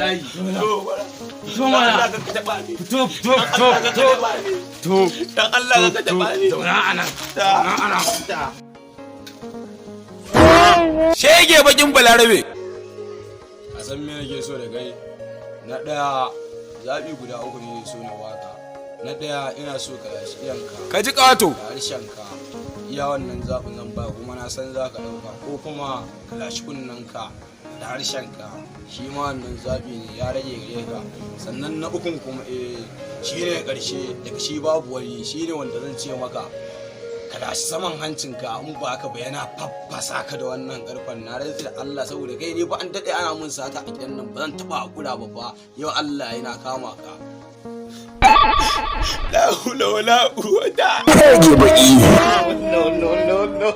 wallahi. To mana. To. Dan Allah ka taba ni. Zauna anan. Shege bakin balarabe. A san me nake so da kai? Na ɗaya zaɓi guda uku ne so na waka. Na ɗaya ina so ka yashi iyanka. Ka ji ƙato. Da harshenka. Iya wannan zaɓin zan ba kuma na san za ka ɗauka. Ko kuma ka lashi kunnenka da harshenka. Shi ma wannan zaɓi ne ya rage gare ka. Sannan na ukun kuma shi ne ƙarshe daga shi babu wani shi ne wanda zan ce maka. Ka lashi saman hancinka in ba ka ba yana faffasa ka da wannan karfan na rantsi da Allah saboda kai ne ba an daɗe ana mun sata a gidan nan ba zan taɓa hakura ba fa yau Allah yana kama ka. La hula wala quwwata. Rage baki. No.